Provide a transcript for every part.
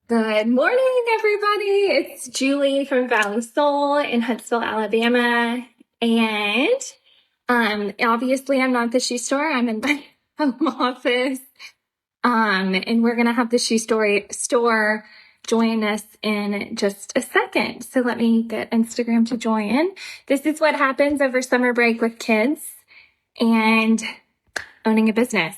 Good morning, everybody. It's Julie from Valley Soul in Huntsville, Alabama. And obviously I'm not at the shoe store. I'm in my home office. And we're gonna have the shoe store join us in just a second. So let me get Instagram to join. This is what happens over summer break with kids and owning a business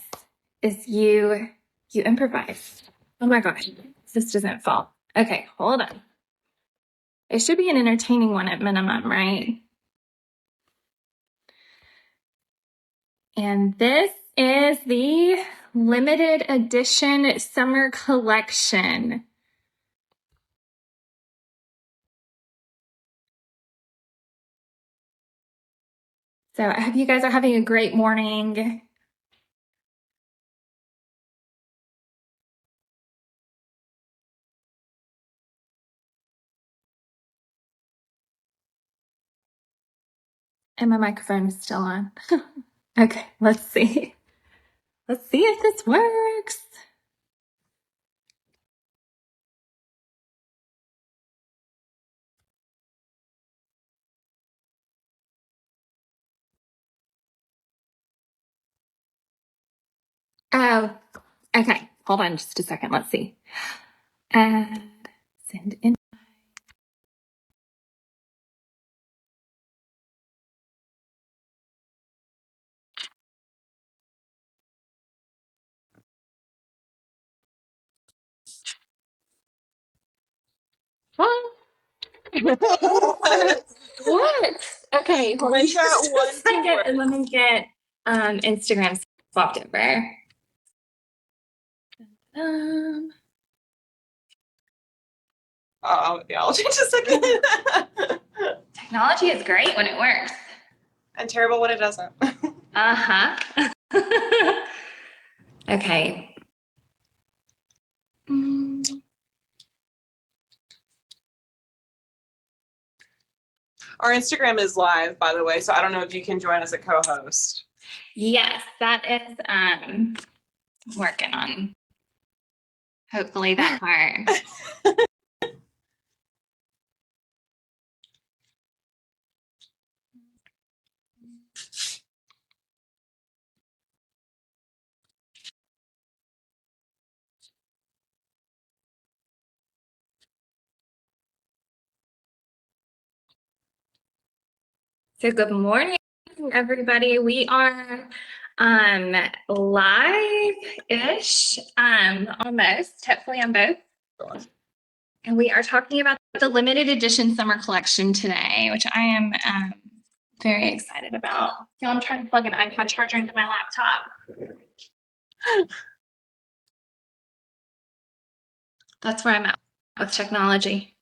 is you improvise. Oh my gosh, this doesn't fall. Okay, hold on. It should be an entertaining one at minimum, right? And this is the limited edition summer collection. So I hope you guys are having a great morning. And my microphone is still on. Okay, let's see. Let's see if this works. Oh, okay. Hold on just a second. Let's see. Add, send in. What? What? Okay, hold on just a second and let me get Instagram swapped over. Yeah, I'll change a second. Technology is great when it works. And terrible when it doesn't. Uh-huh. Okay. Our Instagram is live, by the way, so I don't know if you can join as a co-host. Yes, that is working on hopefully that part. So good morning, everybody. We are live-ish, almost, hopefully on both. And we are talking about the limited edition summer collection today, which I am very excited about. So I'm trying to plug an iPad charger into my laptop. That's where I'm at with technology.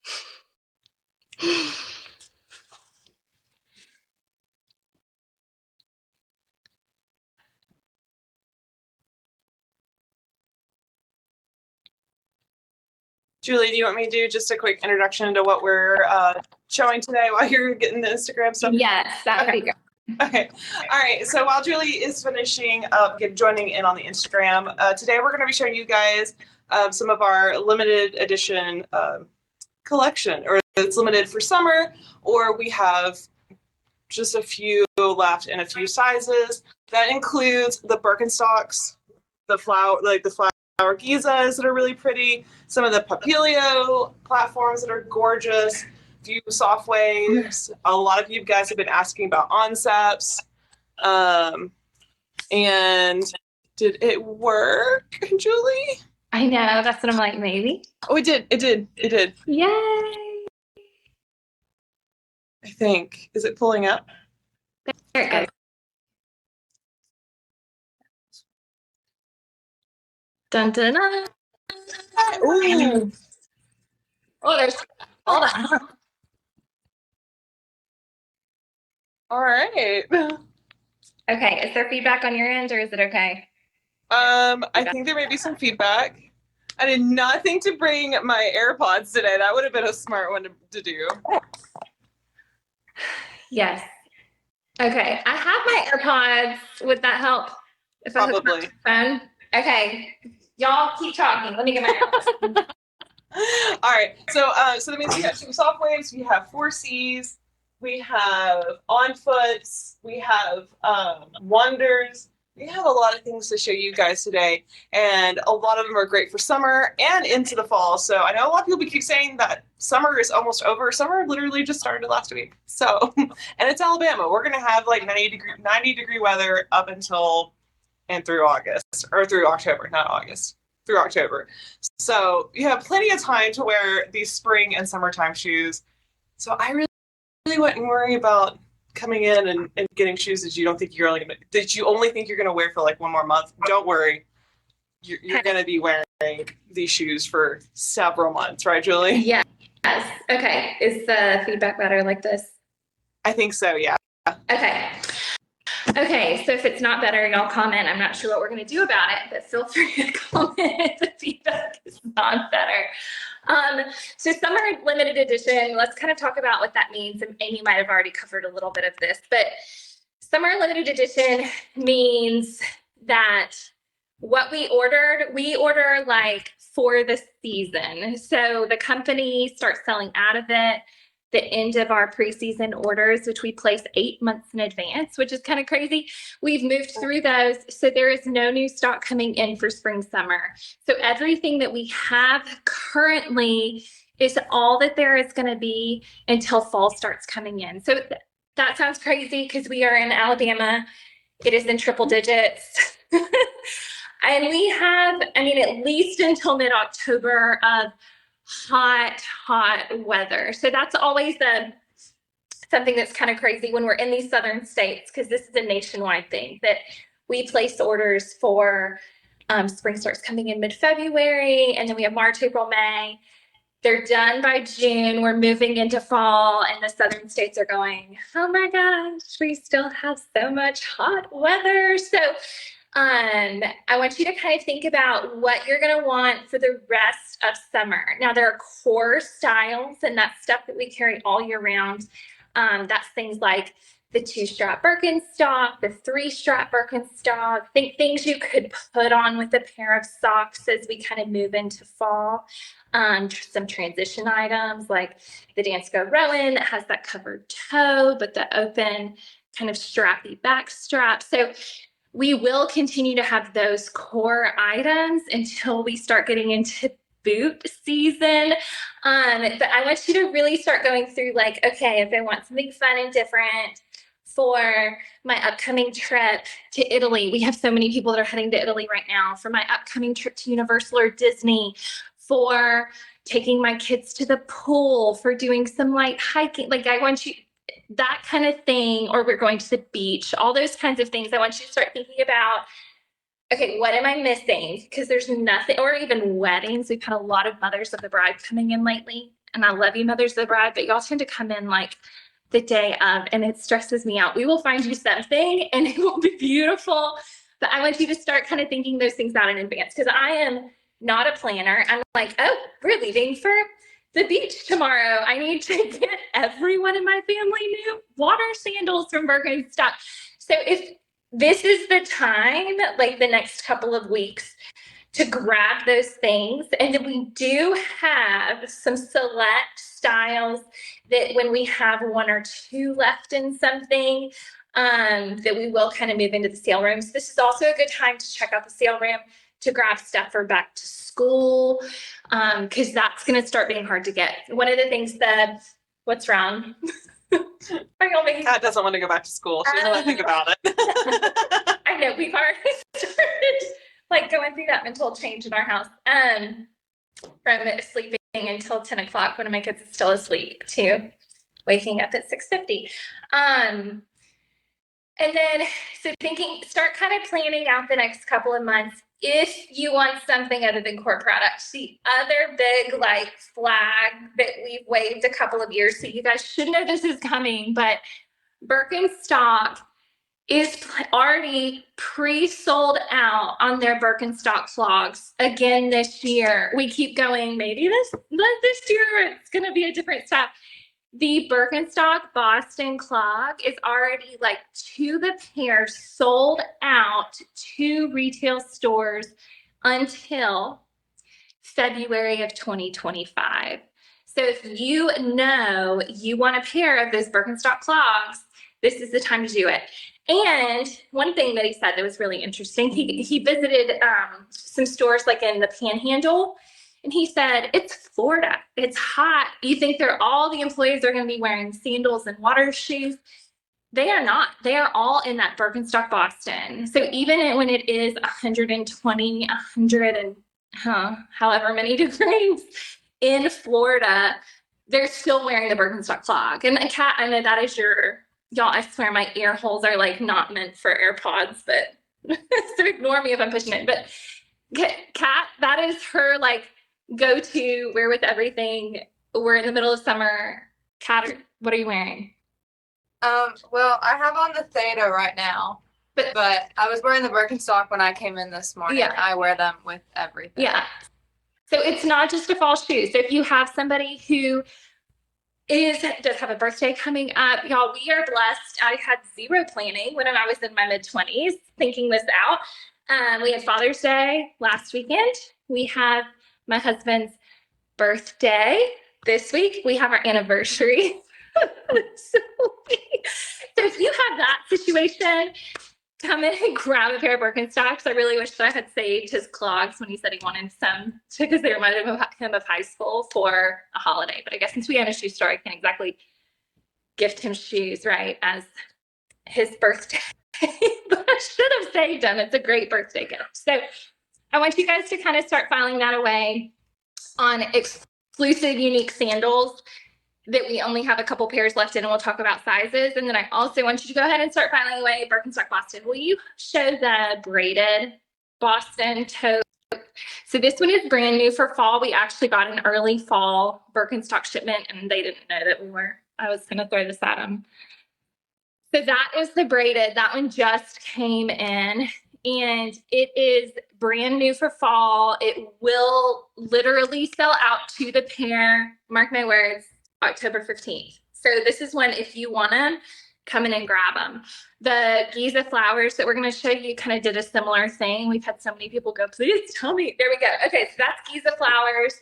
Julie, do you want me to do just a quick introduction into what we're showing today while you're getting the Instagram stuff? Yes, that would be good. Okay. All right. So while Julie is finishing up, joining in on the Instagram, today we're going to be showing you guys some of our limited edition collection, or it's limited for summer, or we have just a few left in a few sizes. That includes the Birkenstocks, the flower Gizas that are really pretty, some of the Papilio platforms that are gorgeous, a few soft waves. A lot of you guys have been asking about Onceps. And did it work, Julie? I know, that's what I'm like, maybe. Oh, it did. Yay! I think. Is it pulling up? There it goes. Dun dun dun. Ooh. Oh, there's. Hold on. All right. Okay, is there feedback on your end, or is it okay? I think there may be some feedback. I did not think to bring my AirPods today. That would have been a smart one to do. Yes. Okay, I have my AirPods. Would that help? If Probably. I hook my phone? Okay, y'all keep talking. Let me get my AirPods. All right. So that means we have two soft waves, we have four C's, we have on foots, we have wonders. We have a lot of things to show you guys today, and a lot of them are great for summer and into the fall. So I know a lot of people keep saying that summer is almost over. Summer literally just started last week. So, and it's Alabama. We're gonna have like 90-degree weather up until and through August, or through October, not August, through October. So you have plenty of time to wear these spring and summertime shoes. So I really wouldn't worry about coming in and getting shoes that you don't think you're only gonna, that you only think you're gonna wear for like one more month. Don't worry. You're gonna be wearing these shoes for several months, right, Julie? Yes. Okay. Is the feedback better like this? I think so, yeah. Okay. Okay, so if it's not better, y'all comment. I'm not sure what we're going to do about it, but feel free to comment if the feedback is not better. So summer limited edition, let's kind of talk about what that means. And Amy might have already covered a little bit of this, but summer limited edition means that what we order like for the season. So the company starts selling out of it the end of our preseason orders, which we place 8 months in advance, which is kind of crazy. We've moved through those. So there is no new stock coming in for spring, summer. So everything that we have currently is all that there is going to be until fall starts coming in. So that sounds crazy because we are in Alabama. It is in triple digits. And we have, I mean, at least until mid-October of hot weather. So that's always something that's kind of crazy when we're in these southern states, because this is a nationwide thing that we place orders for. Spring starts coming in mid-February, and then we have March, April, May. They're done by June. We're moving into fall, and the southern states are going, oh my gosh, we still have so much hot weather. So I want you to kind of think about what you're going to want for the rest of summer. Now, there are core styles, and that's stuff that we carry all year round. That's things like the 2-strap Birkenstock, the 3-strap Birkenstock, things you could put on with a pair of socks as we kind of move into fall. Some transition items like the Dansko Rowan that has that covered toe, but the open kind of strappy back strap. So we will continue to have those core items until we start getting into boot season. But I want you to really start going through like, okay, if I want something fun and different for my upcoming trip to Italy. We have so many people that are heading to Italy right now. For my upcoming trip to Universal or Disney, for taking my kids to the pool, for doing some light hiking. Like I want you, that kind of thing, or we're going to the beach, all those kinds of things. I want you to start thinking about, okay, what am I missing? Because there's nothing, or even weddings. We've had a lot of mothers of the bride coming in lately, and I love you, mothers of the bride, but y'all tend to come in like the day of, and it stresses me out. We will find you something, and it will be beautiful, but I want you to start kind of thinking those things out in advance, because I am not a planner. I'm like, oh, we're leaving for the beach tomorrow. I need to get everyone in my family new water sandals from Birkenstock. So if this is the time, like the next couple of weeks, to grab those things. And then we do have some select styles that when we have 1 or 2 left in something, that we will kind of move into the sale room. So this is also a good time to check out the sale room to grab stuff for back to school, because that's going to start being hard to get. One of the things that, what's wrong? Kat doesn't want to go back to school. She doesn't want to think about it. I know, we've already started like going through that mental change in our house. From sleeping until 10 o'clock when my kids are still asleep to waking up at 6:50. And then, so start kind of planning out the next couple of months if you want something other than core products. The other big like flag that we've waved a couple of years, so you guys should know this is coming, but Birkenstock is already pre-sold out on their Birkenstock clogs again this year. We keep going, maybe this year it's going to be a different style. The Birkenstock Boston clog is already like to the pair sold out to retail stores until February of 2025. So if you know you want a pair of those Birkenstock clogs, this is the time to do it. And one thing that he said that was really interesting, he visited some stores like in the Panhandle, and he said, it's Florida, it's hot. You think all the employees are going to be wearing sandals and water shoes? They are not. They are all in that Birkenstock Boston. So even when it is 120, 100 and however many degrees in Florida, they're still wearing the Birkenstock clog. And Kat, I know that is y'all, I swear my ear holes are like not meant for AirPods, but so ignore me if I'm pushing it. But Kat, that is her like go-to wear with everything. We're in the middle of summer. Kat, what are you wearing? Well, I have on the Theta right now, but I was wearing the Birkenstock when I came in this morning. Yeah. I wear them with everything. Yeah. So it's not just a fall shoe. So if you have somebody who does have a birthday coming up, y'all, we are blessed. I had zero planning when I was in my mid-20s thinking this out. We had Father's Day last weekend. We have my husband's birthday this week. We have our anniversary. So if you have that situation, come in and grab a pair of Birkenstocks. I really wish that I had saved his clogs when he said he wanted some because they reminded him of high school for a holiday. But I guess since we own a shoe store, I can't exactly gift him shoes, right, as his birthday. But I should have saved them. It's a great birthday gift. So I want you guys to kind of start filing that away on exclusive, unique sandals that we only have a couple pairs left in, and we'll talk about sizes. And then I also want you to go ahead and start filing away Birkenstock Boston. Will you show the braided Boston tote? So this one is brand new for fall. We actually got an early fall Birkenstock shipment, and they didn't know that I was going to throw this at them. So that is the braided. That one just came in, and it is brand new for fall. It will literally sell out to the pair, mark my words, October 15th. So this is when, if you want them, come in and grab them. The Giza flowers that we're going to show you kind of did a similar thing. We've had so many people go, please tell me. There we go. Okay, so that's Giza flowers.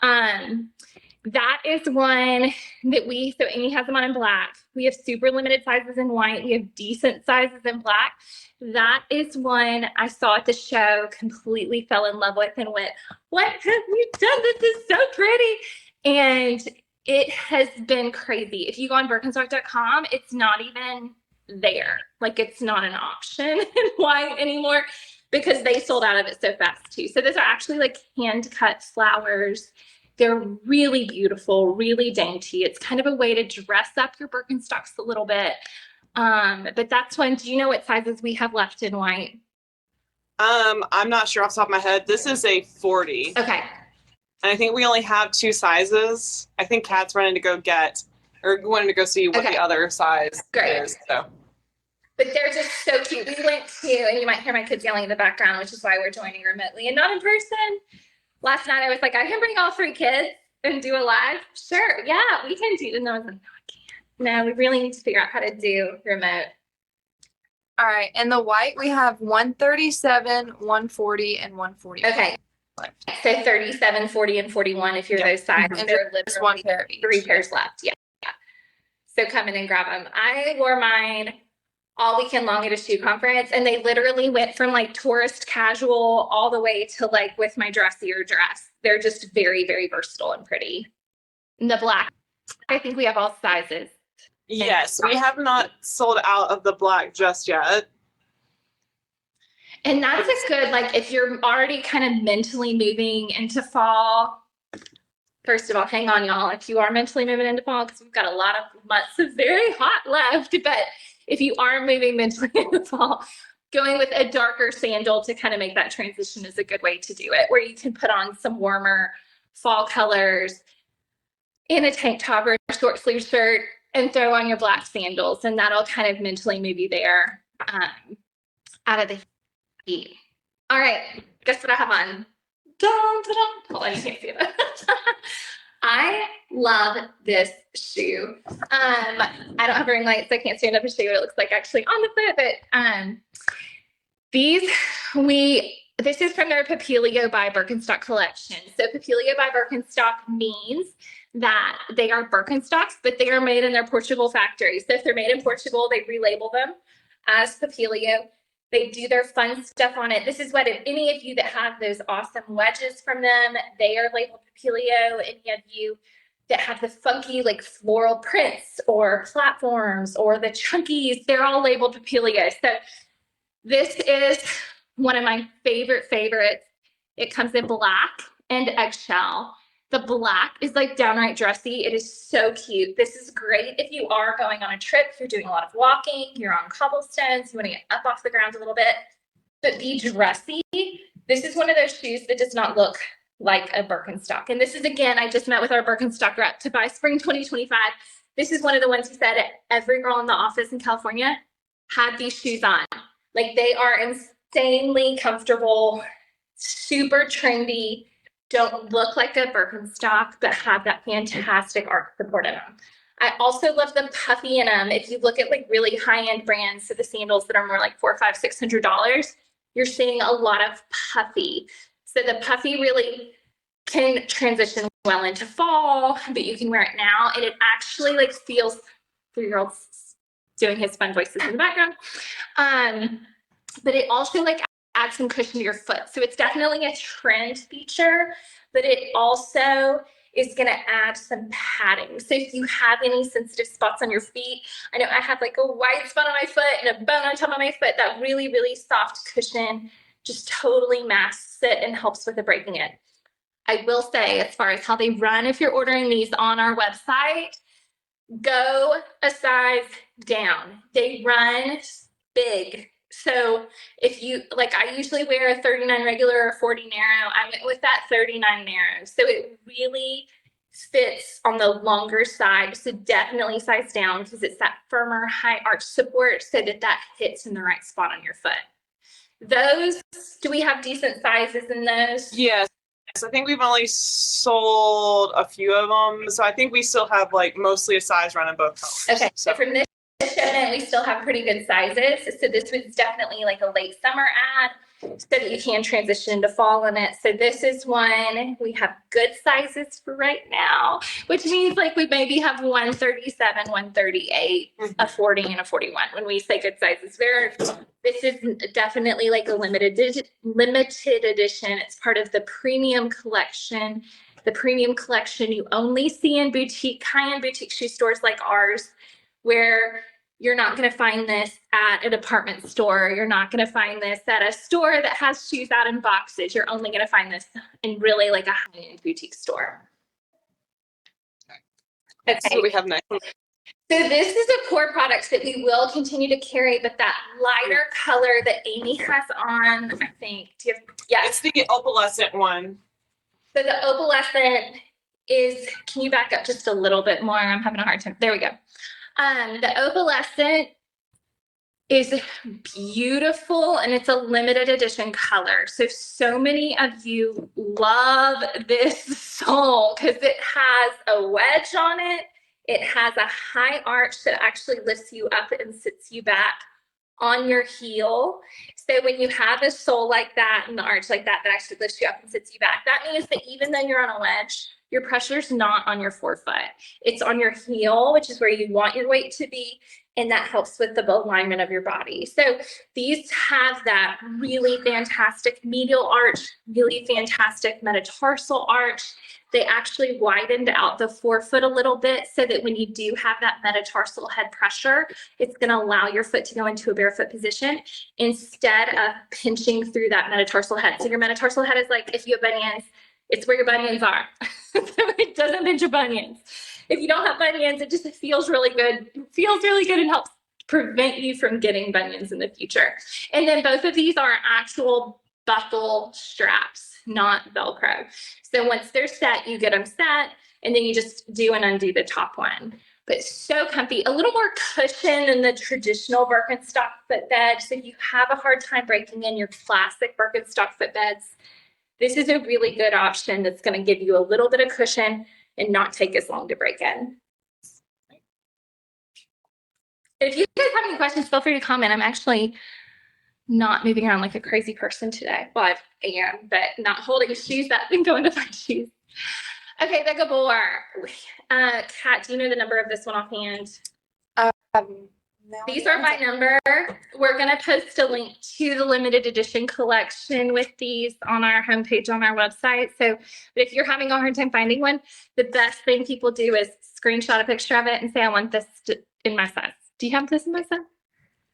That is one that so Amy has them on in black. We have super limited sizes in white. We have decent sizes in black. That is one I saw at the show, completely fell in love with and went, what have you done? This is so pretty. And it has been crazy. If you go on Birkenstock.com, it's not even there. Like, it's not an option in white anymore because they sold out of it so fast too. So those are actually like hand cut flowers. They're really beautiful, really dainty. It's kind of a way to dress up your Birkenstocks a little bit. But that's one. Do you know what sizes we have left in white? I'm not sure off the top of my head. This is a 40. Okay. And I think we only have 2 sizes. I think Kat's wanting to go see what the other size is. So. But they're just so cute. We went to, and you might hear my kids yelling in the background, which is why we're joining remotely and not in person. Last night I was like, I can bring all 3 kids and do a live. Sure, yeah, we can do it. And I was like, no, I can't. No, we really need to figure out how to do remote. All right, in the white we have 137, 140, and 140. Okay. So 37, 40, and 41 if you're those sizes. And They're there's one pair of each. 3 pairs left. Yeah. So come in and grab them. I wore mine all weekend long at a shoe conference, and they literally went from like tourist casual all the way to like with my dressier dress. They're just very, very versatile and pretty. And the black, I think we have all sizes. Yes, we have not sold out of the black just yet. And that's a good, like, if you're already kind of mentally moving into fall, first of all, hang on, y'all. If you are mentally moving into fall, because we've got a lot of months of very hot left, but if you are moving mentally into fall, going with a darker sandal to kind of make that transition is a good way to do it, where you can put on some warmer fall colors in a tank top or a short sleeve shirt and throw on your black sandals, and that'll kind of mentally move you there out of the heat. All right, guess what I have on? Dun, dun, dun. Hold on, you can't see it. I love this shoe. I don't have a ring light, so I can't stand up and show you what it looks like actually on the foot, but these, we This is from their Papilio by Birkenstock collection. So Papilio by Birkenstock means that they are Birkenstocks, but they are made in their Portugal factory. So if they're made in Portugal, they relabel them as Papilio. They do their fun stuff on it. This is what, if any of you that have those awesome wedges from them, they are labeled Papilio. Any of you that have the funky like floral prints or platforms or the chunkies, they're all labeled Papilio. So this is one of my favorites. It comes in black and eggshell. The black is like downright dressy. It is so cute. This is great if you are going on a trip, you're doing a lot of walking, you're on cobblestones, you want to get up off the ground a little bit, but be dressy. This is one of those shoes that does not look like a Birkenstock. And this is, again, I just met with our Birkenstock rep to buy spring 2025. This is one of the ones who said every girl in the office in California had these shoes on. Like, they are insanely comfortable, super trendy, don't look like a Birkenstock, but have that fantastic arch support in them. I also love the puffy in them. If you look at like really high-end brands, so the sandals that are more like $400, $500, $600, you're seeing a lot of puffy. So the puffy really can transition well into fall, but you can wear it now, and it actually like feels, 3-year-old's doing his fun voices in the background. But it also like adds some cushion to your foot. So it's definitely a trend feature, but it also is going to add some padding. So if you have any sensitive spots on your feet, I know I have like a white spot on my foot and a bone on top of my foot, that really, really soft cushion just totally masks it and helps with the breaking it. I will say, as far as how they run, if you're ordering these on our website, go a size down. They run big. So if you, like, I usually wear a 39 regular or 40 narrow. I went with that 39 narrow. So it really fits on the longer side. So definitely size down, because it's that firmer high arch support so that that hits in the right spot on your foot. Those, do we have decent sizes in those? Yes. I think we've only sold a few of them. So I think we still have like mostly a size run in both colors. Okay, so from this shipment, we still have pretty good sizes. So this was definitely like a late summer ad, so that you can transition into fall in it. So this is one we have good sizes for right now, which means like we maybe have 137, 138, a 40, and a 41. When we say good sizes, this is definitely like a limited edition. It's part of the premium collection. The premium collection you only see in boutique, high-end boutique shoe stores like ours, where you're not going to find this at a department store. You're not going to find this at a store that has shoes out in boxes. You're only going to find this in really like a high-end boutique store. Okay. So we have next. So this is a core product that we will continue to carry, but that lighter color that Amy has on, I think, do you have, yes. It's the opalescent one. So the opalescent is, can you back up just a little bit more? I'm having a hard time. There we go. The opalescent is beautiful, and it's a limited edition color. So many of you love this sole because it has a wedge on it. It has a high arch that actually lifts you up and sits you back on your heel. So when you have a sole like that and the arch like that, that actually lifts you up and sits you back, that means that even though you're on a wedge, your pressure's not on your forefoot. It's on your heel, which is where you want your weight to be, and that helps with the alignment of your body. So these have that really fantastic medial arch, really fantastic metatarsal arch. They actually widened out the forefoot a little bit so that when you do have that metatarsal head pressure, it's going to allow your foot to go into a barefoot position instead of pinching through that metatarsal head. So your metatarsal head is like, if you have bunions, it's where your bunions are. So it doesn't pinch your bunions. If you don't have bunions, it just feels really good. It feels really good and helps prevent you from getting bunions in the future. And then both of these are actual buckle straps, not Velcro. So once they're set, you get them set, and then you just do and undo the top one. But so comfy, a little more cushion than the traditional Birkenstock footbed. So if you have a hard time breaking in your classic Birkenstock footbeds, this is a really good option that's going to give you a little bit of cushion and not take as long to break in. If you guys have any questions, feel free to comment. I'm actually not moving around like a crazy person today. Well, I am, but not holding shoes up and going to find shoes. Okay, the Gabor. Kat, do you know the number of this one offhand? These are by number. We're going to post a link to the limited edition collection with these on our homepage on our website. So but if you're having a hard time finding one, the best thing people do is screenshot a picture of it and say, I want this in my size. Do you have this in my size?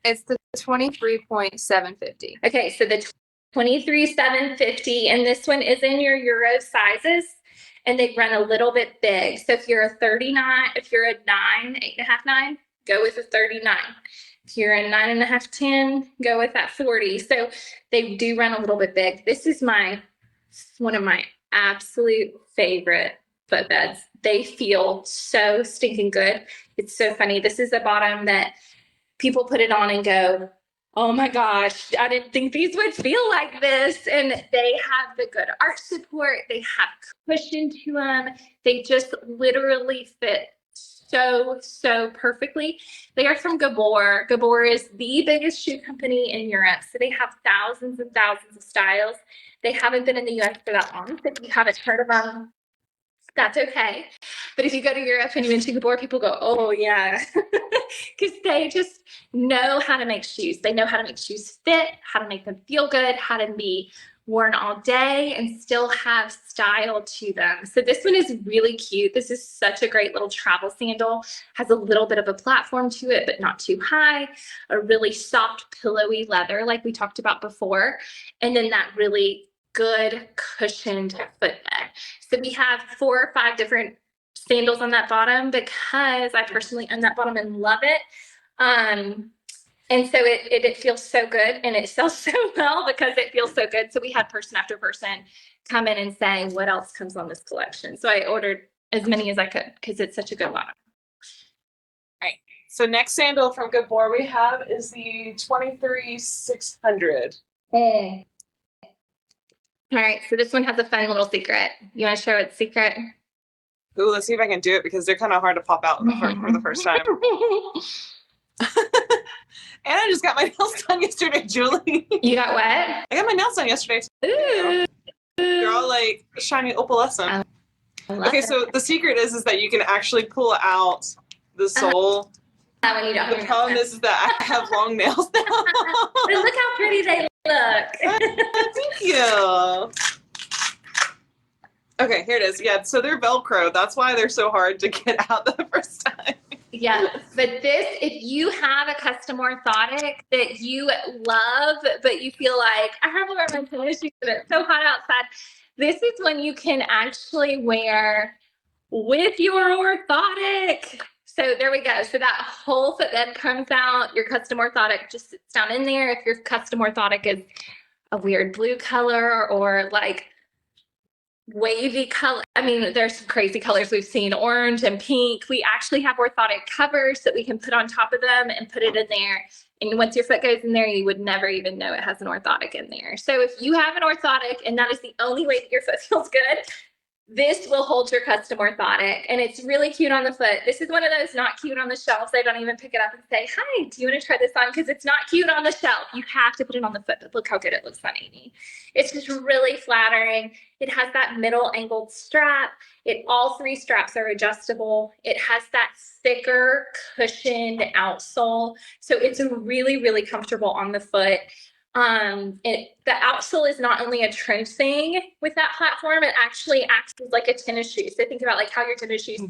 It's the 23.750. Okay, so the 23,750, and this one is in your Euro sizes, and they run a little bit big. So if you're a 39, if you're a 9, 8.5, 9, go with a 39. If you're a 9.5, 10, go with that 40. So they do run a little bit big. This is one of my absolute favorite footbeds. They feel so stinking good. It's so funny. This is a bottom that people put it on and go, oh my gosh, I didn't think these would feel like this. And they have the good arch support. They have cushion to them. They just literally fit so perfectly. They are from Gabor. Gabor is the biggest shoe company in Europe. So they have thousands and thousands of styles. They haven't been in the US for that long. So if you haven't heard of them, that's okay. But if you go to Europe and you mention Gabor, people go, oh yeah. Because they just know how to make shoes. They know how to make shoes fit, how to make them feel good, how to be worn all day and still have style to them. So this one is really cute. This is such a great little travel sandal. Has a little bit of a platform to it, but not too high. A really soft, pillowy leather like we talked about before. And then that really good cushioned footbed. So we have 4 or 5 different sandals on that bottom because I personally own that bottom and love it. And so it feels so good and it sells so well because it feels so good. So we had person after person come in and say, what else comes on this collection? So I ordered as many as I could because it's such a good bottom. All right. So next sandal from Gabor we have is the 23,600. All right. So this one has a fun little secret. You want to share its secret? Ooh, let's see if I can do it because they're kind of hard to pop out for the first time. And I just got my nails done yesterday, Julie. You got what? I got my nails done yesterday. Ooh. They're all like shiny opalescent. Okay, so the secret is that you can actually pull out the sole. When you don't The problem is that I have long nails now. But look how pretty they look. Thank you. Okay, here it is. Yeah, so they're Velcro. That's why they're so hard to get out the first time. Yeah, but this, if you have a custom orthotic that you love, but you feel like, I have to wear my tennis shoes, but it's so hot outside, this is when you can actually wear with your orthotic. So there we go. So that whole footbed comes out. Your custom orthotic just sits down in there. If your custom orthotic is a weird blue color or like wavy color. I mean, there's some crazy colors we've seen, orange and pink. We actually have orthotic covers that we can put on top of them and put it in there. And once your foot goes in there, you would never even know it has an orthotic in there. So if you have an orthotic and that is the only way that your foot feels good, this will hold your custom orthotic, and it's really cute on the foot. This is one of those not cute on the shelves. I don't even pick it up and say, hi, do you want to try this on? Because it's not cute on the shelf. You have to put it on the foot, but look how good it looks on Amy. It's just really flattering. It has that middle angled strap. All 3 straps are adjustable. It has that thicker cushioned outsole. So it's really comfortable on the foot. The outsole is not only a trim thing with that platform, it actually acts as like a tennis shoe. So think about like how your tennis shoes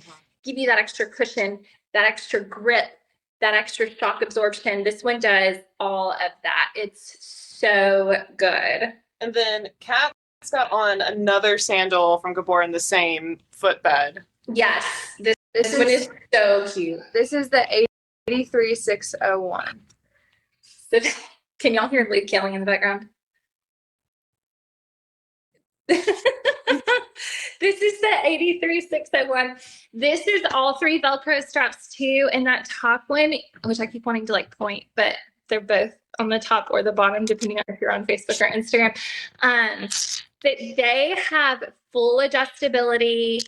give you that extra cushion, that extra grip, that extra shock absorption. This one does all of that. It's so good. And then Kat's got on another sandal from Gabor in the same footbed. Yes, this one is so cute. This is the 83,601. So, can y'all hear Luke yelling in the background? This is the 83,601. This is all 3 Velcro straps too. And that top one, which I keep wanting to like point, but they're both on the top or the bottom, depending on if you're on Facebook or Instagram. But they have full adjustability.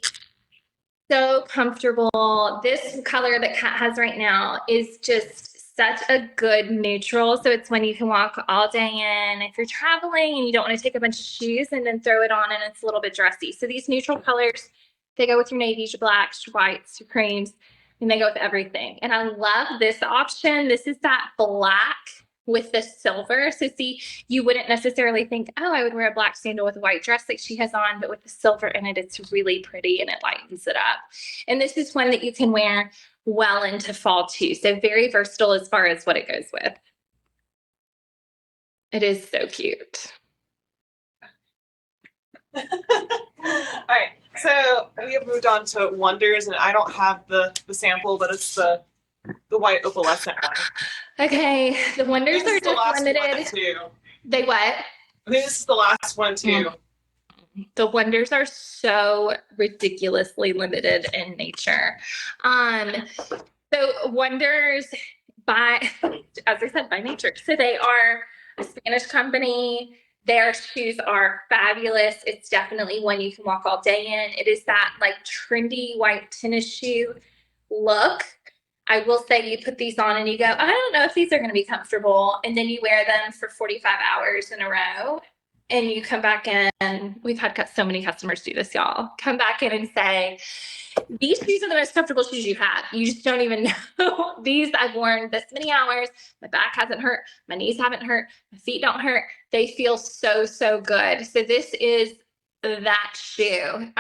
So comfortable. This color that Kat has right now is just such a good neutral. So it's when you can walk all day in if you're traveling and you don't want to take a bunch of shoes and then throw it on and it's a little bit dressy. So these neutral colors, they go with your navies, your blacks, your whites, your creams, and they go with everything. And I love this option. This is that black with the silver. So see, you wouldn't necessarily think, oh, I would wear a black sandal with a white dress like she has on, but with the silver in it, it's really pretty and it lightens it up. And this is one that you can wear well into fall too. So very versatile as far as what it goes with. It is so cute. All right, so we have moved on to Wonders, and I don't have the sample, but it's the white opalescent one. Okay, the Wonders This are is the just last one limited. too. They what? I think this is the last one too. The Wonders are so ridiculously limited in nature. So Wonders by, as I said, by nature. So they are a Spanish company. Their shoes are fabulous. It's definitely one you can walk all day in. It is that like trendy white tennis shoe look. I will say you put these on and you go, I don't know if these are going to be comfortable. And then you wear them for 45 hours in a row. And you come back in, we've had so many customers do this, y'all. Come back in and say, these shoes are the most comfortable shoes you've had. You just don't even know. These I've worn this many hours. My back hasn't hurt. My knees haven't hurt. My feet don't hurt. They feel so, so good. So this is that shoe.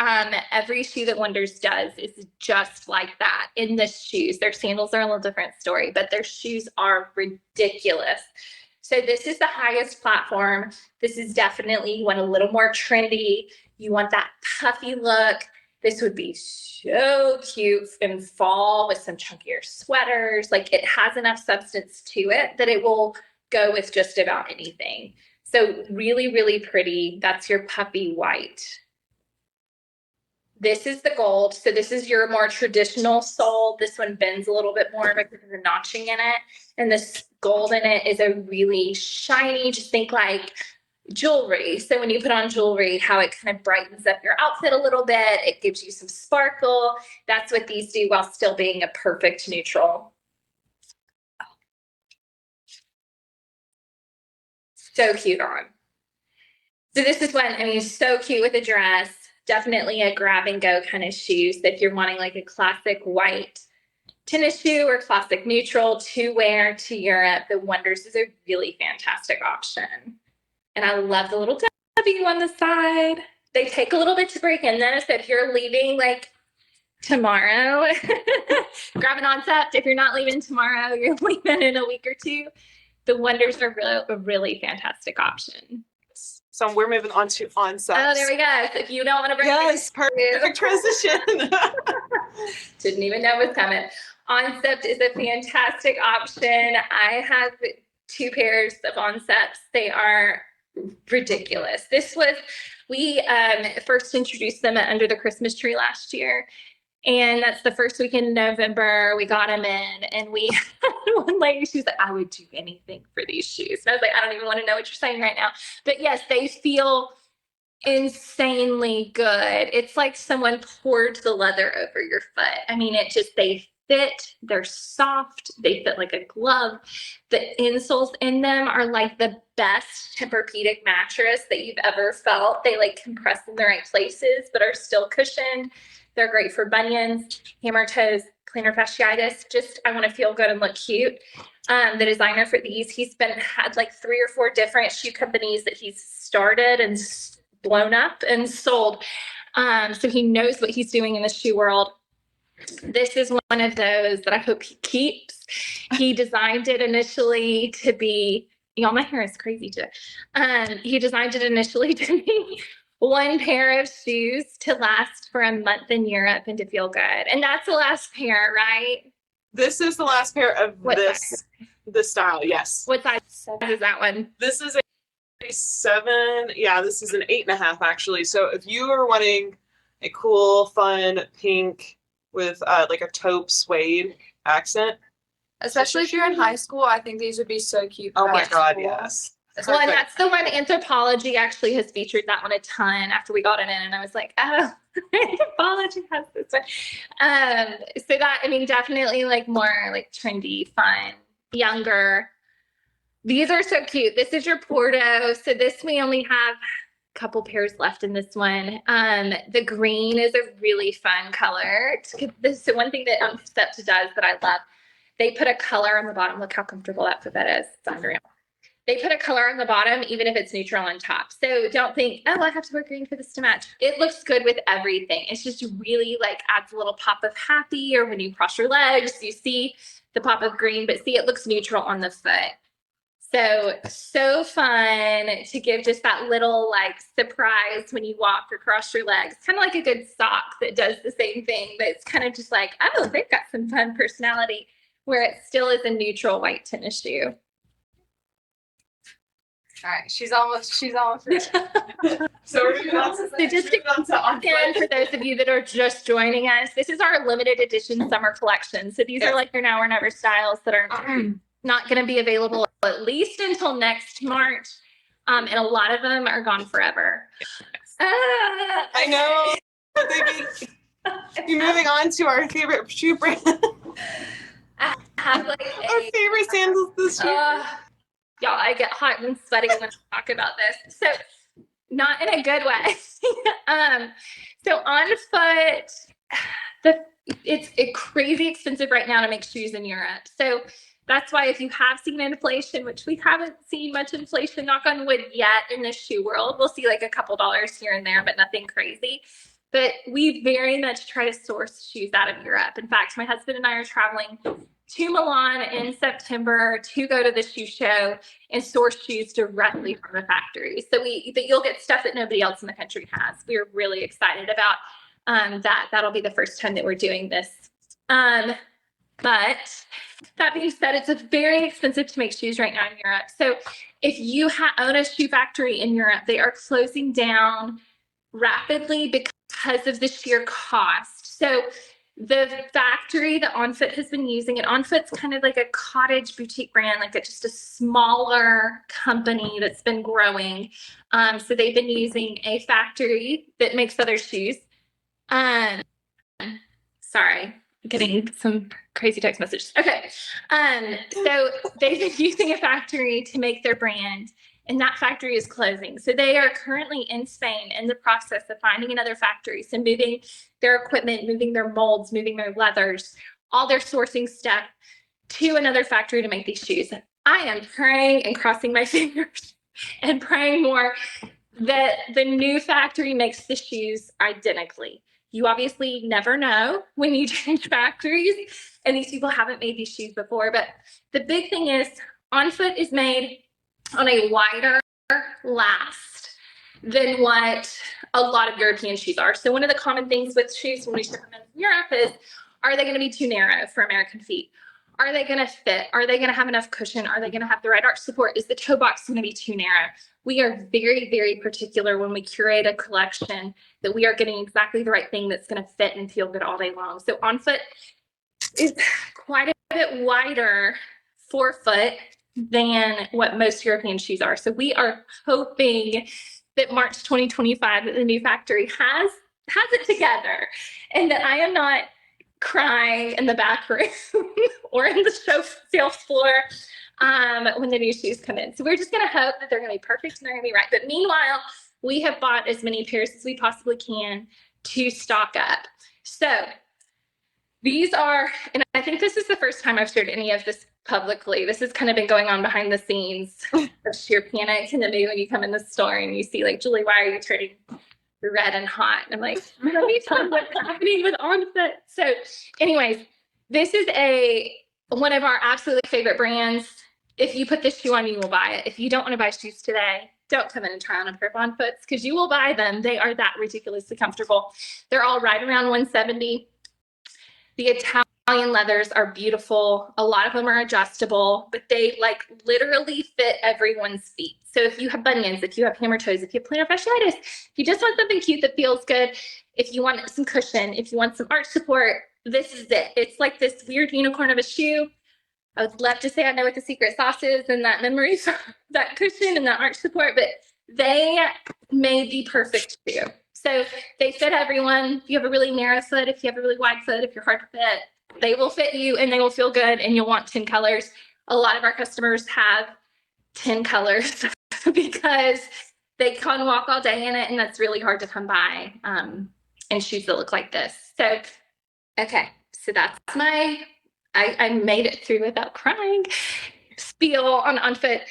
Every shoe that Wonders does is just like that in the shoes. Their sandals are a little different story, but their shoes are ridiculous. So this is the highest platform. This is definitely, you want a little more trendy. You want that puffy look. This would be so cute in fall with some chunkier sweaters. Like it has enough substance to it that it will go with just about anything. So really, really pretty. That's your puppy white. This is the gold. So this is your more traditional sole. This one bends a little bit more because of the notching in it. And this gold in it is a really shiny, just think like jewelry. So when you put on jewelry, how it kind of brightens up your outfit a little bit. It gives you some sparkle. That's what these do while still being a perfect neutral. So cute on. So this is one, I mean, so cute with a dress. Definitely a grab and go kind of shoe. So if you're wanting like a classic white tennis shoe or classic neutral to wear to Europe, the Wonders is a really fantastic option. And I love the little W on the side. They take a little bit to break in though. So if you're leaving like tomorrow, grab an Oncept. If you're not leaving tomorrow, you're leaving in a week or two. The Wonders are a really fantastic option. So we're moving on to Oncept. Oh, there we go. So if you don't want to break Yes, perfect transition. Didn't even know it was coming. Oncept is a fantastic option. I have 2 pairs of Oncepts. They are ridiculous. We first introduced them under the Christmas tree last year. And that's the first week in November. We got them in and we had one lady, she was like, I would do anything for these shoes. And I was like, I don't even want to know what you're saying right now. But yes, they feel insanely good. It's like someone poured the leather over your foot. I mean, they fit, they're soft, they fit like a glove. The insoles in them are like the best Tempur-Pedic mattress that you've ever felt. They like compress in the right places, but are still cushioned. They're great for bunions, hammer toes, plantar fasciitis. Just, I want to feel good and look cute. The designer for these, he's had like 3 or 4 different shoe companies that he's started and blown up and sold. So he knows what he's doing in the shoe world. This is one of those that I hope he keeps. He designed it initially to be, y'all, my hair is crazy too. He designed it initially to be one pair of shoes to last for a month in Europe and to feel good. And that's the last pair, right? This is the last pair of What this style, yes. What size is that one? This is a 7. Yeah, this is an 8.5 actually. So if you are wanting a cool, fun pink with like a taupe suede accent. Especially if you're in high school, I think these would be so cute. Oh my for God, school. yes. Well, and that's the one. Anthropologie actually has featured that one a ton after we got it in, and I was like, oh, Anthropologie has this one. So that, I mean, definitely like more like trendy, fun, younger. These are so cute. This is your Porto. So this we only have a couple pairs left in this one. The green is a really fun color. This is one thing that Unstepped does that I love. They put a color on the bottom. Look how comfortable that footbed is. It's unreal. They put a color on the bottom, even if it's neutral on top. So don't think, oh, I have to wear green for this to match. It looks good with everything. It's just really like adds a little pop of happy, or when you cross your legs, you see the pop of green, but see, it looks neutral on the foot. So fun to give just that little like surprise when you walk across your legs. Kind of like a good sock that does the same thing, but it's kind of just like, oh, they've got some fun personality, where it still is a neutral white tennis shoe. All right, she's almost ready. So we're moving on to, So just On again, Foot. for those of you that are just joining us, this is our limited edition summer collection. So these are like your now or never styles that are not going to be available at least until next March. And a lot of them are gone forever. I know. You're moving on to our favorite shoe brand. I have like Our favorite sandals this year. y'all, I get hot and sweaty when I talk about this. So not in a good way. So On Foot, it's crazy expensive right now to make shoes in Europe. So that's why if you have seen inflation, which we haven't seen much inflation, knock on wood, yet in the shoe world, we'll see like a couple dollars here and there, but nothing crazy. But we very much try to source shoes out of Europe. In fact, my husband and I are traveling to Milan in September to go to the shoe show and source shoes directly from the factory. So you'll get stuff that nobody else in the country has. We're really excited about that. That'll be the first time that we're doing this. But that being said, it's very expensive to make shoes right now in Europe. So if you own a shoe factory in Europe, they are closing down rapidly because of the sheer cost. So the factory that On Foot has been using, and On Foot's kind of like a cottage boutique brand, like just a smaller company that's been growing. So they've been using a factory that makes other shoes. Sorry, getting some crazy text messages. Okay. So they've been using a factory to make their brand, and that factory is closing. So they are currently in Spain in the process of finding another factory. So moving their equipment, moving their molds, moving their leathers, all their sourcing stuff to another factory to make these shoes. I am praying and crossing my fingers and praying more that the new factory makes the shoes identically. You obviously never know when you change factories, and these people haven't made these shoes before. But the big thing is On Foot is made on a wider last than what a lot of European shoes are. So one of the common things with shoes when we ship them in Europe is, are they going to be too narrow for American feet? Are they going to fit? Are they going to have enough cushion? Are they going to have the right arch support? Is the toe box going to be too narrow? We are very, very particular when we curate a collection that we are getting exactly the right thing that's going to fit and feel good all day long. So On Foot is quite a bit wider forefoot than what most European shoes are. So we are hoping that March 2025, that the new factory has it together, and that I am not crying in the back room or in the sales floor when the new shoes come in. So we're just going to hope that they're going to be perfect and they're going to be right. But meanwhile, we have bought as many pairs as we possibly can to stock up. So these are, and I think this is the first time I've shared any of this publicly. This has kind of been going on behind the scenes of sheer panic. And then maybe when you come in the store and you see like, Julie, why are you turning red and hot? And I'm like, let me tell you what's happening with On Foot. So anyways, this is one of our absolutely favorite brands. If you put this shoe on, you will buy it. If you don't want to buy shoes today, don't come in and try on a pair of On Foots, because you will buy them. They are that ridiculously comfortable. They're all right around $170. The Italian leathers are beautiful. A lot of them are adjustable, but they like literally fit everyone's feet. So if you have bunions, if you have hammer toes, if you have plantar fasciitis, if you just want something cute that feels good, if you want some cushion, if you want some arch support, this is it. It's like this weird unicorn of a shoe. I would love to say I know what the secret sauce is and that memory, that cushion and that arch support, but they made the perfect shoe. So they fit everyone. If you have a really narrow foot, if you have a really wide foot, if you're hard to fit, they will fit you and they will feel good, and you'll want 10 colors. a lot of our customers have 10 colors because they can walk all day in it, and that's really hard to come by, and shoes that look like this. So, okay, so that's I made it through without crying. Spiel on foot.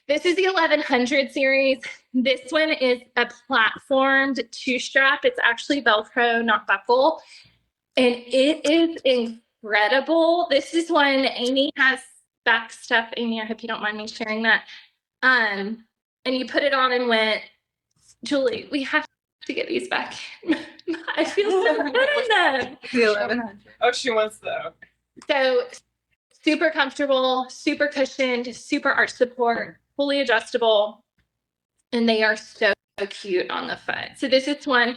This is the 1100 series. This one is a platformed two-strap. It's actually Velcro, not buckle. And it is incredible. This is one Amy has back stuff. Amy, I hope you don't mind me sharing that. And you put it on and went, Julie, we have to get these back. I feel so good in them. The 1100. Oh, she wants though. So super comfortable, super cushioned, super arch support, fully adjustable, and they are so cute on the foot. So this is one,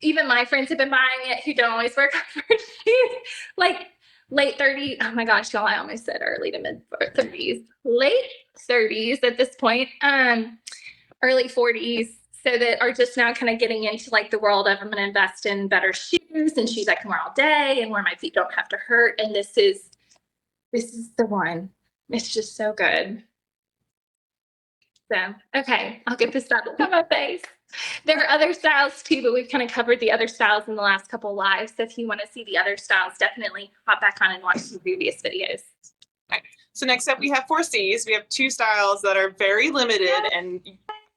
even my friends have been buying it who don't always wear comfort shoes, like late 30s. Oh my gosh, y'all, I almost said early to mid 30s, late 30s at this point, early 40s. So that are just now kind of getting into like the world of I'm going to invest in better shoes and shoes I can wear all day and where my feet don't have to hurt. And this is the one. It's just so good. So, okay, I'll get this done on my face. There are other styles too, but we've kind of covered the other styles in the last couple lives. So if you want to see the other styles, definitely hop back on and watch some previous videos. Okay. So next up, we have 4Cs. We have two styles that are very limited, and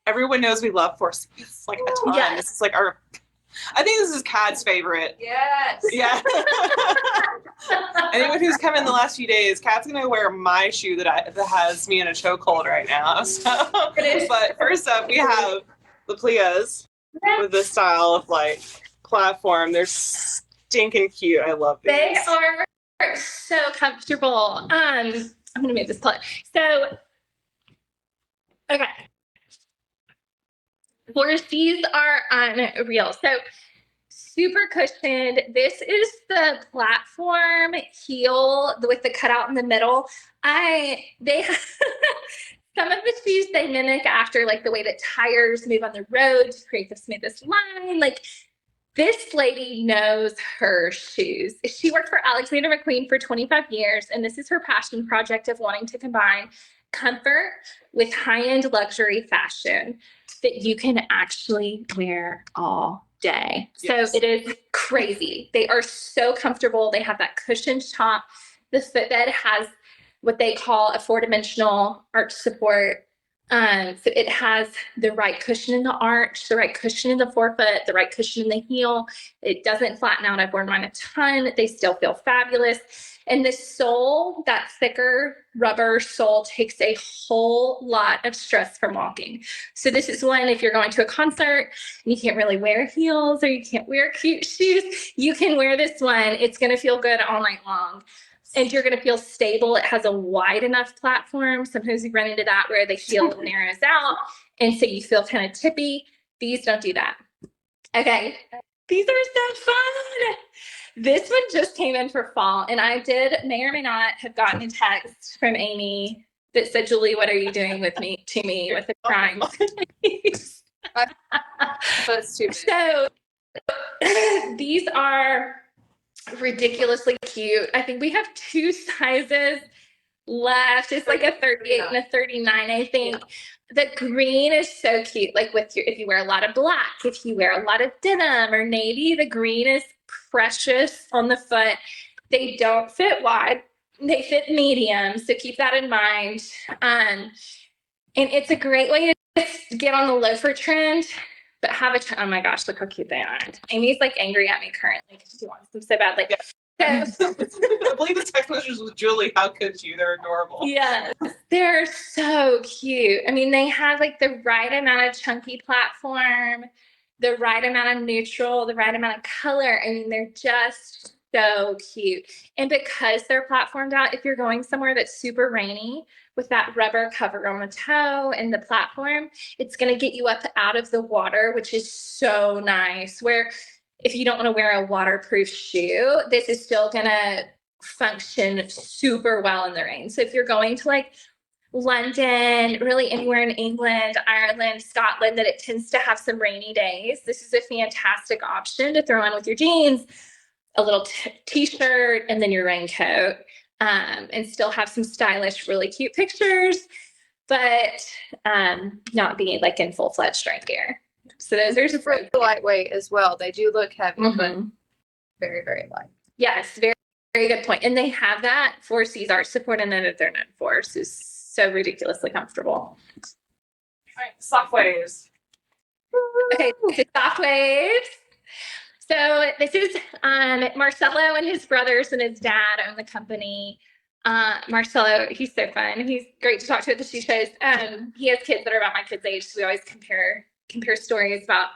everyone knows we love 4Cs like a ton. Yes. This is like I think this is Kad's favorite. Yes. Yeah. Anyone who's come in the last few days, Kad's gonna wear my shoe that has me in a chokehold right now. So, but first up, we have the Plias with this style of like platform. They're stinking cute. I love these. They are so comfortable. I'm gonna move this plug. So, okay. 4Cs are unreal. So super cushioned. This is the platform heel with the cutout in the middle. They some of the shoes they mimic after like the way that tires move on the road to create the smoothest line. Like this lady knows her shoes. She worked for Alexander McQueen for 25 years, and this is her passion project of wanting to combine comfort with high-end luxury fashion that you can actually wear all day. Yes. So it is crazy. They are so comfortable. They have that cushioned top. The footbed has what they call a 4-dimensional arch support. So it has the right cushion in the arch, the right cushion in the forefoot, the right cushion in the heel. It doesn't flatten out. I've worn mine a ton. They still feel fabulous. And the sole, that thicker rubber sole, takes a whole lot of stress from walking. So this is one, if you're going to a concert and you can't really wear heels or you can't wear cute shoes, you can wear this one. It's going to feel good all night long. And you're going to feel stable. It has a wide enough platform. Sometimes you run into that where the heel narrows out. And so you feel kind of tippy. These don't do that. Okay. These are so fun. This one just came in for fall. And I may or may not have gotten a text from Amy that said, Julie, what are you doing with me with the crying? That's too big. So these are ridiculously cute. I think we have 2 sizes left. It's like a 38 and a 39, I think. Yeah. The green is so cute. Like if you wear a lot of black, if you wear a lot of denim or navy, the green is precious on the foot. They don't fit wide. They fit medium. So keep that in mind. And it's a great way to get on the loafer trend. But oh my gosh, look how cute they are. Amy's like angry at me currently because she wants them so badly. Yeah. So, I believe the text messages with Julie. How could you? They're adorable. Yes, they're so cute. I mean, they have like the right amount of chunky platform, the right amount of neutral, the right amount of color. I mean, they're just so cute. And because they're platformed out, if you're going somewhere that's super rainy, with that rubber cover on the toe and the platform, it's going to get you up out of the water, which is so nice. Where if you don't want to wear a waterproof shoe, this is still going to function super well in the rain. So if you're going to like London, really anywhere in England, Ireland, Scotland, that it tends to have some rainy days, this is a fantastic option to throw on with your jeans, a little t-shirt, and then your raincoat. and still have some stylish, really cute pictures, but not be like in full-fledged rain gear. So those are Super lightweight as well. They do look heavy, but Mhm. very, very light. Yes, very, very good point. And they have that for C's Arch Support, and then they're known for, so so ridiculously comfortable. All right, soft waves. Okay, so soft waves. So this is Marcelo and his brothers and his dad own the company. Marcelo, he's so fun. He's great to talk to at the shoe shows. He has kids that are about my kids' age, so we always compare stories about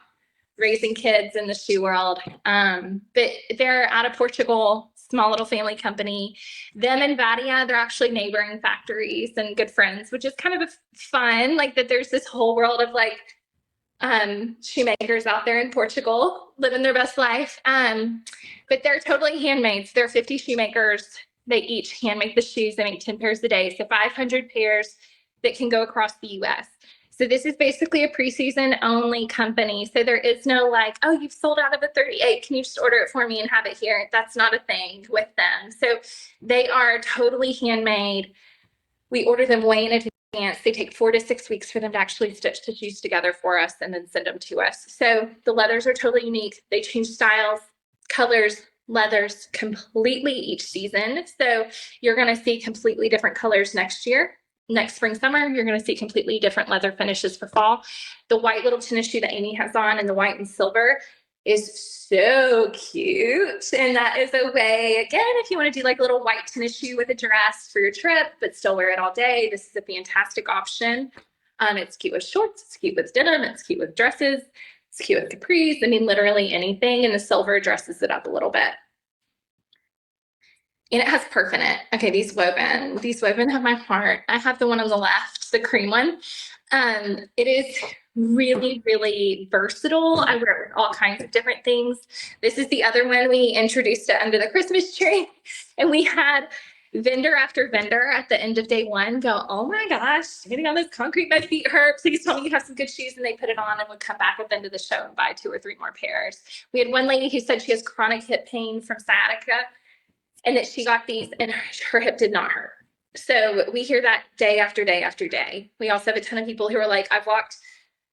raising kids in the shoe world. But they're out of Portugal, small little family company. Them and Vadia, they're actually neighboring factories and good friends, which is kind of fun. Like that there's this whole world of like shoemakers out there in Portugal living their best life. But they're totally handmade. So they're 50 shoemakers. They each hand make the shoes. They make 10 pairs a day. So 500 pairs that can go across the US. So this is basically a preseason only company. So there is no like, oh, you've sold out of a 38. Can you just order it for me and have it here? That's not a thing with them. So they are totally handmade. We order them way in advance. They take 4 to 6 weeks for them to actually stitch the shoes together for us and then send them to us. So the leathers are totally unique. They change styles, colors, leathers completely each season. So you're going to see completely different colors next year. Next spring, summer, you're going to see completely different leather finishes for fall. The white little tennis shoe that Amy has on and the white and silver is so cute. And that is a way, again, if you want to do like a little white tennis shoe with a dress for your trip, but still wear it all day, this is a fantastic option. It's cute with shorts, it's cute with denim, it's cute with dresses, it's cute with capris. I mean, literally anything. And the silver dresses it up a little bit. And it has perf in it. Okay, these woven have my heart. I have the one on the left, the cream one. It is really, really versatile. I wear it with all kinds of different things. This is the other one. We introduced it under the Christmas tree, and we had vendor after vendor at the end of day one go, oh my gosh, getting on this concrete, my feet hurt. Please tell me you have some good shoes. And they put it on and would come back at the end of the show and buy 2 or 3 more pairs. We had one lady who said she has chronic hip pain from sciatica, and that she got these and her hip did not hurt. So we hear that day after day after day. We also have a ton of people who are like, I've walked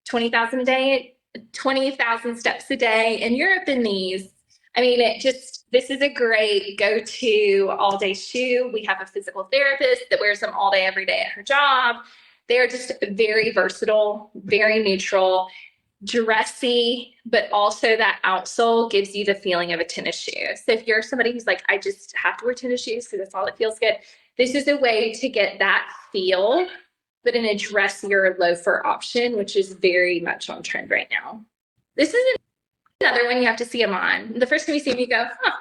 20,000 a day, 20,000 steps a day in Europe in these. I mean, this is a great go-to all-day shoe. We have a physical therapist that wears them all day, every day at her job. They're just very versatile, very neutral, dressy, but also that outsole gives you the feeling of a tennis shoe. So if you're somebody who's like, I just have to wear tennis shoes because that's all that feels good, this is a way to get that feel, but in a dressier loafer option, which is very much on trend right now. This is another one you have to see them on. The first time you see them, you go, huh,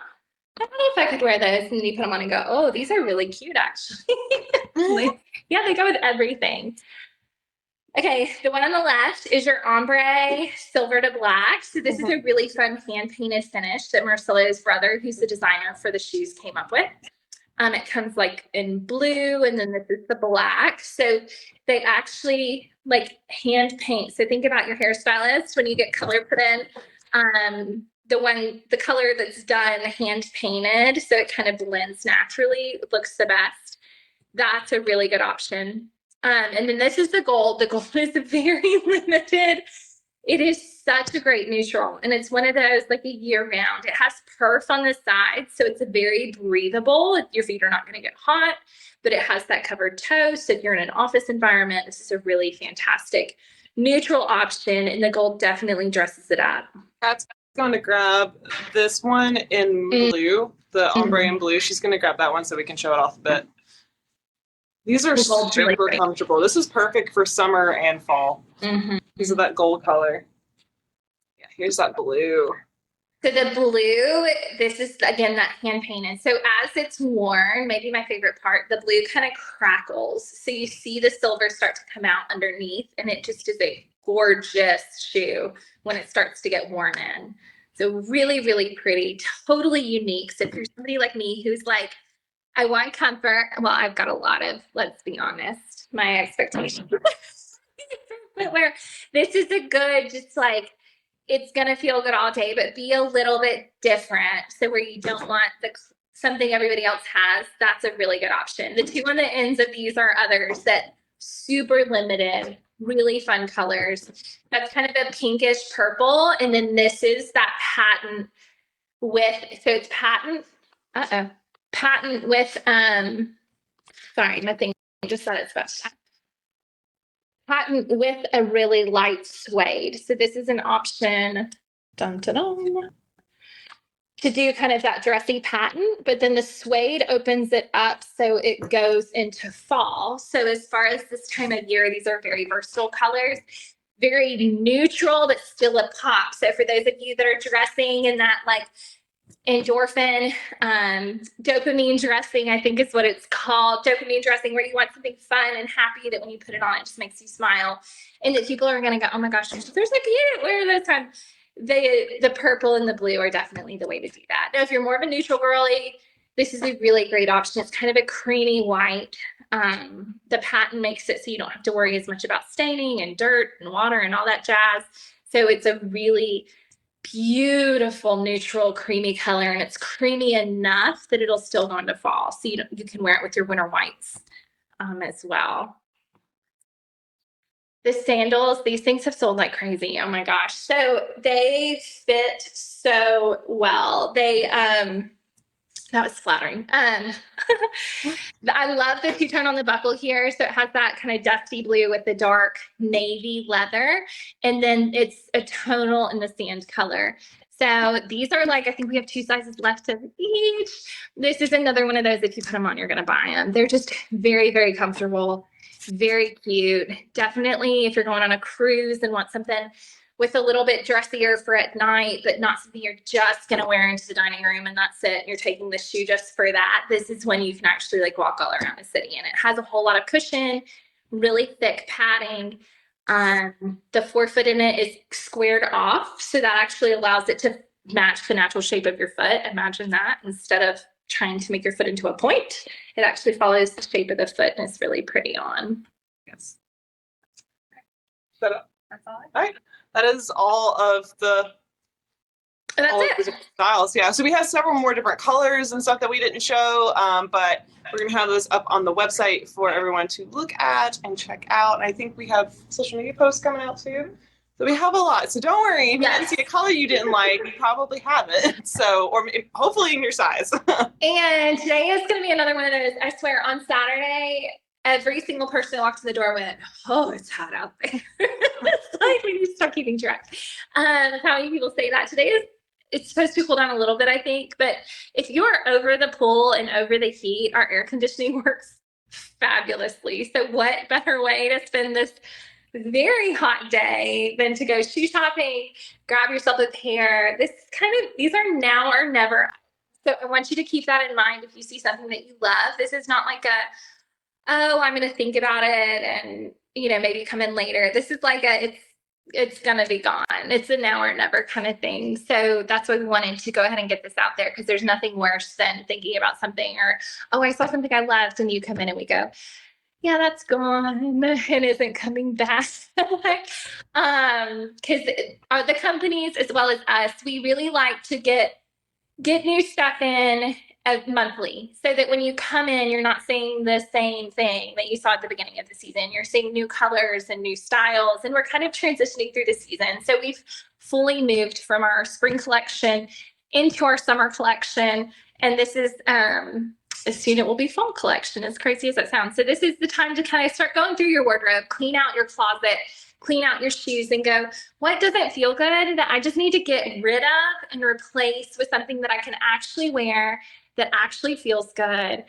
I don't know if I could wear those. And then you put them on and go, oh, these are really cute, actually. Yeah, they go with everything. Okay, the one on the left is your ombre silver to black. So this is a really fun hand-painted finish that Marcelo's brother, who's the designer for the shoes, came up with. It comes like in blue, and then this is the black. So they actually like hand paint. So think about your hairstylist when you get color put in. The color that's done hand painted, so it kind of blends naturally, looks the best. That's a really good option. And then this is the gold. The gold is very limited. It is such a great neutral, and it's one of those like a year round. It has perf on the side, so it's a very breathable. Your feet are not going to get hot, but it has that covered toe. So if you're in an office environment, this is a really fantastic neutral option, and the gold definitely dresses it up. That's going to grab this one in blue, the ombre in blue. She's going to grab that one so we can show it off a bit. These are super comfortable. This is perfect for summer and fall because of that gold color. Yeah, here's that blue. So the blue, this is, again, that hand painted. So as it's worn, maybe my favorite part, the blue kind of crackles. So you see the silver start to come out underneath, and it just is a gorgeous shoe when it starts to get worn in. So really, really pretty, totally unique. So if you're somebody like me who's like, I want comfort. Well, I've got a lot of, let's be honest, my expectations. But where this is a good, just like, it's going to feel good all day, but be a little bit different. So where you don't want the something everybody else has, that's a really good option. The two on the ends of these are others that super limited, really fun colors. That's kind of a pinkish purple. And then this is that patent with, so it's patent, patent with, sorry, nothing, just thought it's about patent with a really light suede. So this is an option, dun, dun, dun, to do kind of that dressy patent, but then the suede opens it up so it goes into fall. So as far as this time of year, these are very versatile colors, very neutral, but still a pop. So for those of you that are dressing in that like endorphin, dopamine dressing, I think is what it's called, dopamine dressing, where you want something fun and happy that when you put it on, it just makes you smile. And that people are going to go, oh my gosh, they're so cute. Where are those from? The purple and the blue are definitely the way to do that. Now, if you're more of a neutral girly, this is a really great option. It's kind of a creamy white. The patent makes it so you don't have to worry as much about staining and dirt and water and all that jazz. So it's a really beautiful neutral creamy color, and it's creamy enough that it'll still go into fall. So you can wear it with your winter whites as well. The sandals, these things have sold like crazy. Oh my gosh. So they fit so well. They, that was flattering. I love the two-tone on the buckle here. So it has that kind of dusty blue with the dark navy leather. And then it's a tonal in the sand color. So these are like, I think we have 2 sizes left of each. This is another one of those, if you put them on, you're going to buy them. They're just very, very comfortable. Very cute. Definitely if you're going on a cruise and want something with a little bit dressier for at night, but not something you're just going to wear into the dining room and that's it. You're taking the shoe just for that. This is when you can actually like walk all around the city, and it has a whole lot of cushion, really thick padding. The forefoot in it is squared off, so that actually allows it to match the natural shape of your foot. Imagine that, instead of trying to make your foot into a point, it actually follows the shape of the foot, and it's really pretty on. Yes. That's all right. That is all of the styles. Yeah. So we have several more different colors and stuff that we didn't show, but we're going to have those up on the website for everyone to look at and check out. And I think we have social media posts coming out too. So we have a lot. So don't worry. If you didn't see a color you didn't like, you probably have it. So, or hopefully in your size. And today is going to be another one of those. I swear, on Saturday, every single person that walked in the door went, oh, it's hot out there. It's like we need to start keeping track. How many people say that? It's supposed to cool down a little bit, I think. But if you're over the pool and over the heat, our air conditioning works fabulously. So what better way to spend this very hot day than to go shoe shopping, grab yourself a pair. These are now or never. So I want you to keep that in mind. If you see something that you love, this is not like I'm going to think about it and, maybe come in later. This is like it's going to be gone. It's a now or never kind of thing. So that's why we wanted to go ahead and get this out there, because there's nothing worse than thinking about something or, I saw something I loved, and you come in and we go, yeah, that's gone and isn't coming back. Because the companies as well as us, we really like to get new stuff in monthly, so that when you come in, you're not seeing the same thing that you saw at the beginning of the season. You're seeing new colors and new styles, and we're kind of transitioning through the season. So we've fully moved from our spring collection into our summer collection, and this is soon it will be fall collection, as crazy as that sounds. So this is the time to kind of start going through your wardrobe, clean out your closet, clean out your shoes, and go, what doesn't feel good that I just need to get rid of and replace with something that I can actually wear that actually feels good.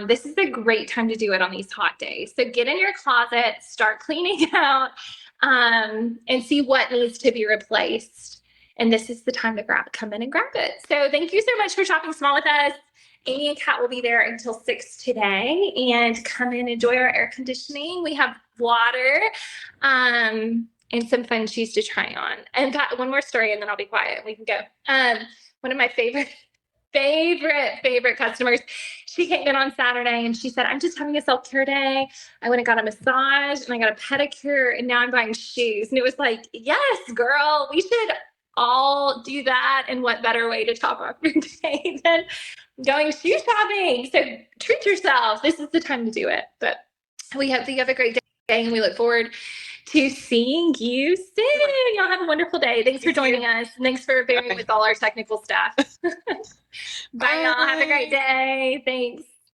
This is a great time to do it on these hot days. So get in your closet, start cleaning out, and see what needs to be replaced. And this is the time to come in and grab it. So thank you so much for shopping small with us. Amy and Kat will be there until 6 today, and come in, enjoy our air conditioning. We have water and some fun shoes to try on. And got one more story, and then I'll be quiet and we can go. One of my favorite customers, she came in on Saturday and she said, I'm just having a self-care day. I went and got a massage and I got a pedicure, and now I'm buying shoes. And it was like, yes, girl, we should all do that. And what better way to top off your day than going shoe shopping. So treat yourself. This is the time to do it. But we hope that you have a great day and we look forward to seeing you soon. Y'all have a wonderful day. Thanks for joining us. Thanks for bearing with all our technical stuff. Bye, y'all. Have a great day. Thanks.